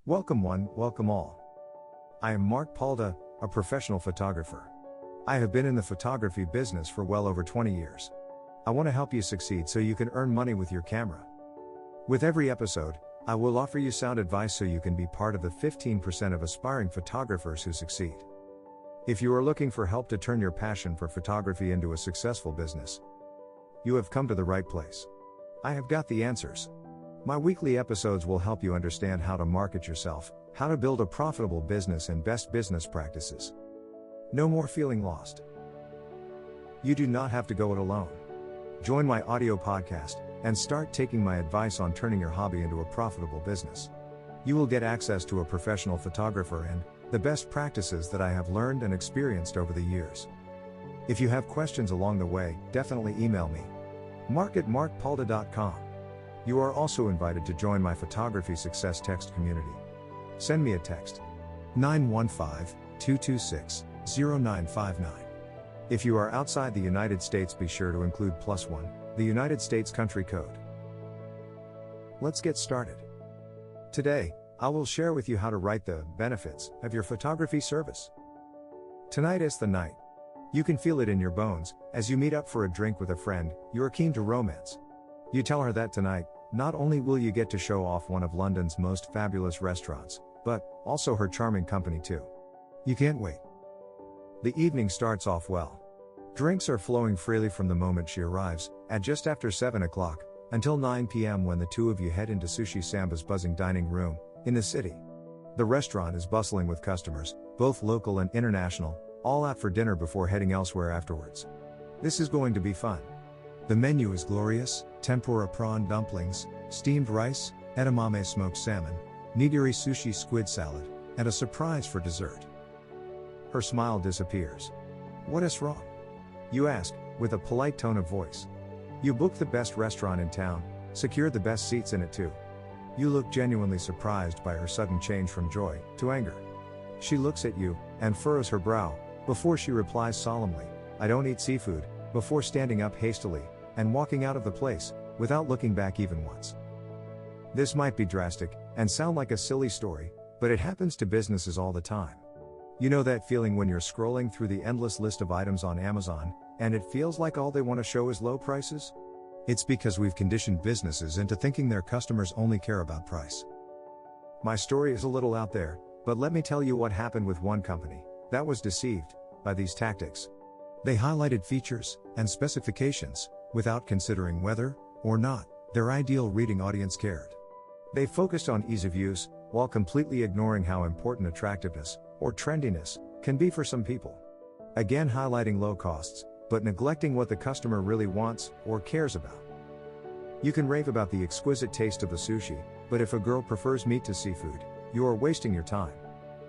Welcome one, welcome all. I am Mark Paulda, a professional photographer. I have been in the photography business for well over 20 years. I want to help you succeed so you can earn money with your camera. With every episode, I will offer you sound advice so you can be part of the 15% of aspiring photographers who succeed. If you are looking for help to turn your passion for photography into a successful business, you have come to the right place. I have got the answers. My weekly episodes will help you understand how to market yourself, how to build a profitable business, and best business practices. No more feeling lost. You do not have to go it alone. Join my audio podcast and start taking my advice on turning your hobby into a profitable business. You will get access to a professional photographer and the best practices that I have learned and experienced over the years. If you have questions along the way, definitely email me. mark@markpaulda.com. You are also invited to join my photography success text community. Send me a text. 915-226-0959. If you are outside the United States, be sure to include +1, the United States country code. Let's get started. Today, I will share with you how to write the benefits of your photography service. Tonight is the night. You can feel it in your bones. As you meet up for a drink with a friend, you are keen to romance. You tell her that tonight, not only will you get to show off one of London's most fabulous restaurants, but also her charming company too. You can't wait. The evening starts off well. Drinks are flowing freely from the moment she arrives, at just after 7 o'clock, until 9 p.m. when the two of you head into Sushi Samba's buzzing dining room, in the city. The restaurant is bustling with customers, both local and international, all out for dinner before heading elsewhere afterwards. This is going to be fun. The menu is glorious: tempura prawn dumplings, steamed rice, edamame smoked salmon, nigiri sushi squid salad, and a surprise for dessert. Her smile disappears. What is wrong? You ask, with a polite tone of voice. You booked the best restaurant in town, secured the best seats in it too. You look genuinely surprised by her sudden change from joy to anger. She looks at you, and furrows her brow, before she replies solemnly, "I don't eat seafood," before standing up hastily and walking out of the place, without looking back even once. This might be drastic, and sound like a silly story, but it happens to businesses all the time. You know that feeling when you're scrolling through the endless list of items on Amazon, and it feels like all they want to show is low prices? It's because we've conditioned businesses into thinking their customers only care about price. My story is a little out there, but let me tell you what happened with one company that was deceived by these tactics. They highlighted features and specifications without considering whether or not their ideal reading audience cared. They focused on ease of use, while completely ignoring how important attractiveness or trendiness can be for some people. Again, highlighting low costs, but neglecting what the customer really wants or cares about. You can rave about the exquisite taste of the sushi, but if a girl prefers meat to seafood, you are wasting your time.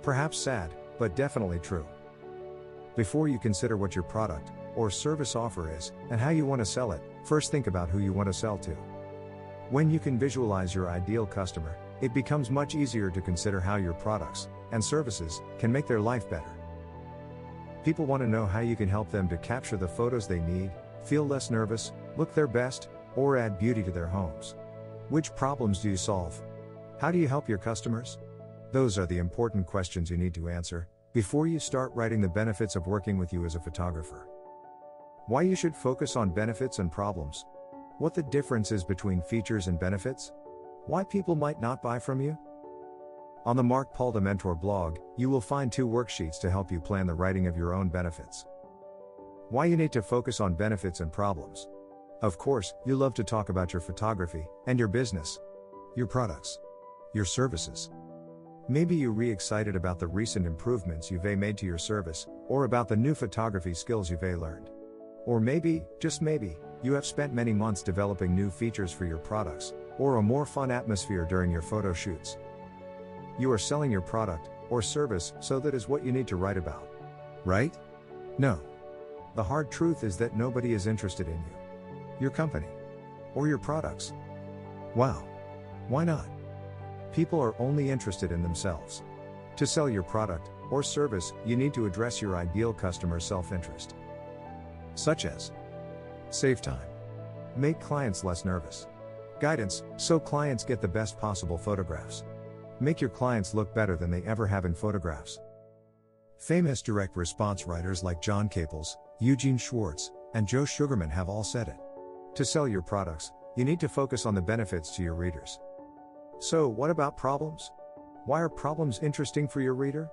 Perhaps sad, but definitely true. Before you consider what your product or service offer is, and how you want to sell it, first think about who you want to sell to. When you can visualize your ideal customer, it becomes much easier to consider how your products and services can make their life better. People want to know how you can help them to capture the photos they need, feel less nervous, look their best, or add beauty to their homes. Which problems do you solve? How do you help your customers? Those are the important questions you need to answer before you start writing the benefits of working with you as a photographer. Why you should focus on benefits and problems. What the difference is between features and benefits. Why people might not buy from you. On the Mark Paulda Mentor blog, you will find 2 worksheets to help you plan the writing of your own benefits. Why you need to focus on benefits and problems. Of course, you love to talk about your photography and your business, your products, your services. Maybe you're re-excited about the recent improvements you've made to your service, or about the new photography skills you've learned. Or maybe, just maybe, you have spent many months developing new features for your products, or a more fun atmosphere during your photo shoots. You are selling your product or service, so that is what you need to write about. Right? No. The hard truth is that nobody is interested in you, your company, or your products. Wow. Why not? People are only interested in themselves. To sell your product or service, you need to address your ideal customer's self-interest. Such as save time, make clients less nervous, guidance, so clients get the best possible photographs, Make your clients look better than they ever have in photographs. Famous direct response writers like John Caples, Eugene Schwartz, and Joe Sugarman have all said it. To sell your products, you need to focus on the benefits to your readers. So, what about problems? Why are problems interesting for your reader?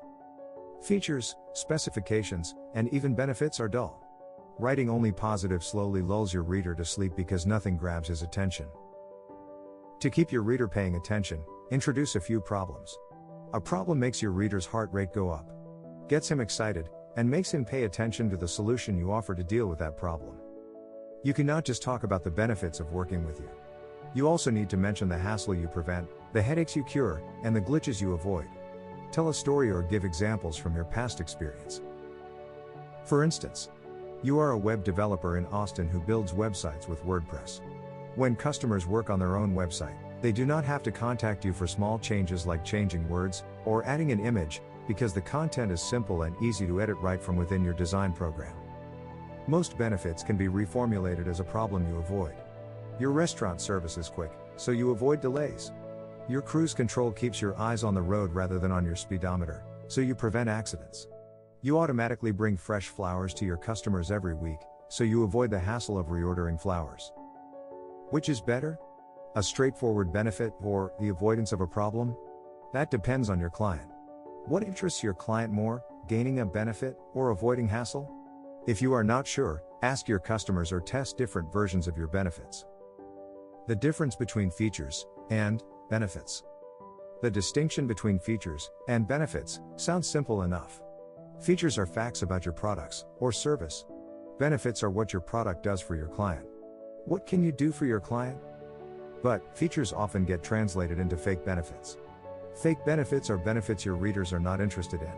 Features, specifications, and even benefits are dull. Writing only positive slowly lulls your reader to sleep because nothing grabs his attention. To keep your reader paying attention, introduce a few problems. A problem makes your reader's heart rate go up, gets him excited, and makes him pay attention to the solution you offer to deal with that problem. You cannot just talk about the benefits of working with you. You also need to mention the hassle you prevent, the headaches you cure, and the glitches you avoid. Tell a story or give examples from your past experience. For instance, you are a web developer in Austin who builds websites with WordPress. When customers work on their own website, they do not have to contact you for small changes like changing words or adding an image, because the content is simple and easy to edit right from within your design program. Most benefits can be reformulated as a problem you avoid. Your restaurant service is quick, so you avoid delays. Your cruise control keeps your eyes on the road rather than on your speedometer, so you prevent accidents. You automatically bring fresh flowers to your customers every week, so you avoid the hassle of reordering flowers. Which is better? A straightforward benefit or the avoidance of a problem? That depends on your client. What interests your client more, gaining a benefit or avoiding hassle? If you are not sure, ask your customers or test different versions of your benefits. The difference between features and benefits. The distinction between features and benefits sounds simple enough. Features are facts about your products or service. Benefits are what your product does for your client. What can you do for your client? But features often get translated into fake benefits. Fake benefits are benefits your readers are not interested in.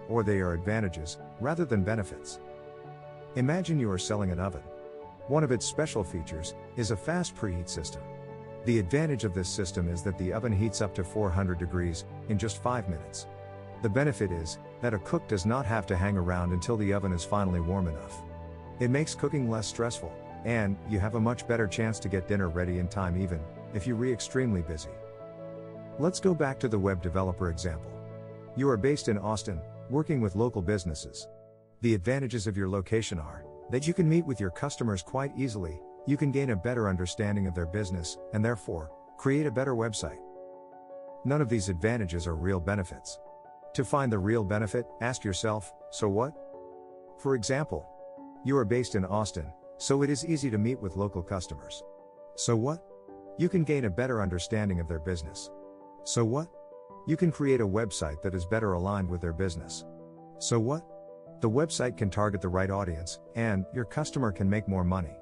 Or they are advantages, rather than benefits. Imagine you are selling an oven. One of its special features is a fast preheat system. The advantage of this system is that the oven heats up to 400 degrees in just 5 minutes. The benefit is that a cook does not have to hang around until the oven is finally warm enough. It makes cooking less stressful, and you have a much better chance to get dinner ready in time even if you're extremely busy. Let's go back to the web developer example. You are based in Austin, working with local businesses. The advantages of your location are that you can meet with your customers quite easily, you can gain a better understanding of their business, and therefore, create a better website. None of these advantages are real benefits. To find the real benefit, ask yourself, so what? For example, you are based in Austin, so it is easy to meet with local customers. So what? You can gain a better understanding of their business. So what? You can create a website that is better aligned with their business. So what? The website can target the right audience, and your customer can make more money.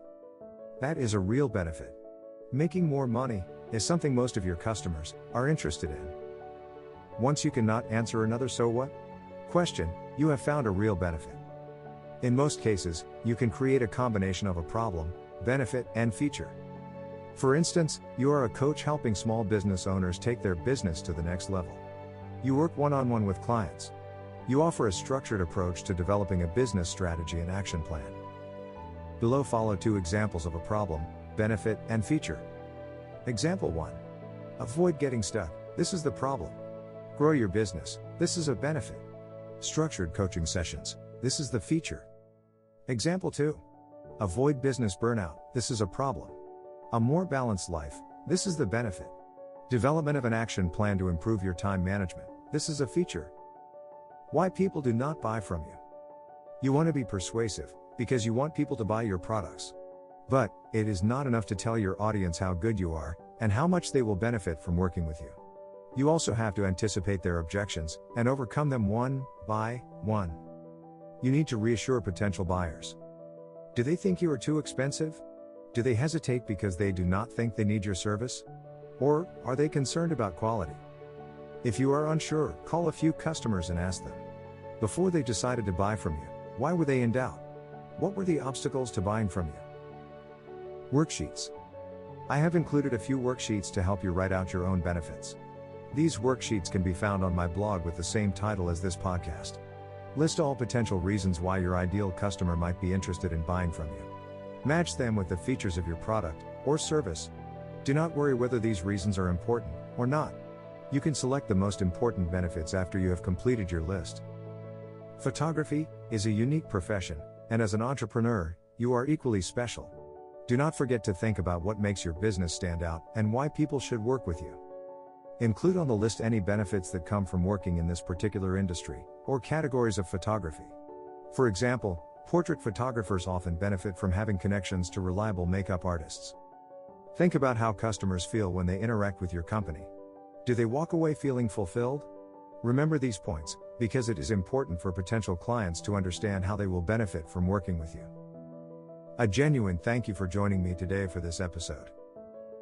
That is a real benefit. Making more money is something most of your customers are interested in. Once you cannot answer another so what question, you have found a real benefit. In most cases, you can create a combination of a problem, benefit, and feature. For instance, you are a coach helping small business owners take their business to the next level. You work one-on-one with clients. You offer a structured approach to developing a business strategy and action plan. Below follow 2 examples of a problem, benefit, and feature. Example 1. Avoid getting stuck. This is the problem. Grow your business. This is a benefit. Structured coaching sessions. This is the feature. Example 2. Avoid business burnout. This is a problem. A more balanced life. This is the benefit. Development of an action plan to improve your time management. This is a feature. Why people do not buy from you. You want to be persuasive, because you want people to buy your products. But, it is not enough to tell your audience how good you are, and how much they will benefit from working with you. You also have to anticipate their objections, and overcome them one by one. You need to reassure potential buyers. Do they think you are too expensive? Do they hesitate because they do not think they need your service? Or, are they concerned about quality? If you are unsure, call a few customers and ask them. Before they decided to buy from you, why were they in doubt? What were the obstacles to buying from you? Worksheets. I have included a few worksheets to help you write out your own benefits. These worksheets can be found on my blog with the same title as this podcast. List all potential reasons why your ideal customer might be interested in buying from you. Match them with the features of your product or service. Do not worry whether these reasons are important or not. You can select the most important benefits after you have completed your list. Photography is a unique profession, and as an entrepreneur, you are equally special. Do not forget to think about what makes your business stand out and why people should work with you. Include on the list any benefits that come from working in this particular industry or categories of photography. For example, portrait photographers often benefit from having connections to reliable makeup artists. Think about how customers feel when they interact with your company. Do they walk away feeling fulfilled? Remember these points, because it is important for potential clients to understand how they will benefit from working with you. A genuine thank you for joining me today for this episode.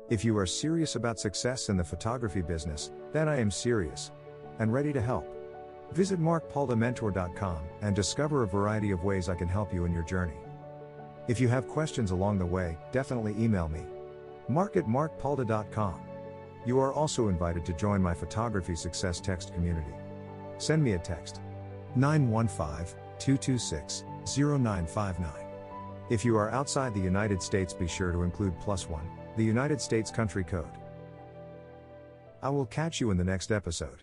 If you are serious about success in the photography business, then I am serious and ready to help. Visit markpaulda.mentor.com and discover a variety of ways I can help you in your journey. If you have questions along the way, definitely email me. mark@markpaulda.com. You are also invited to join my photography success text community. Send me a text. 915-226-0959. If you are outside the United States, be sure to include +1, the United States country code. I will catch you in the next episode.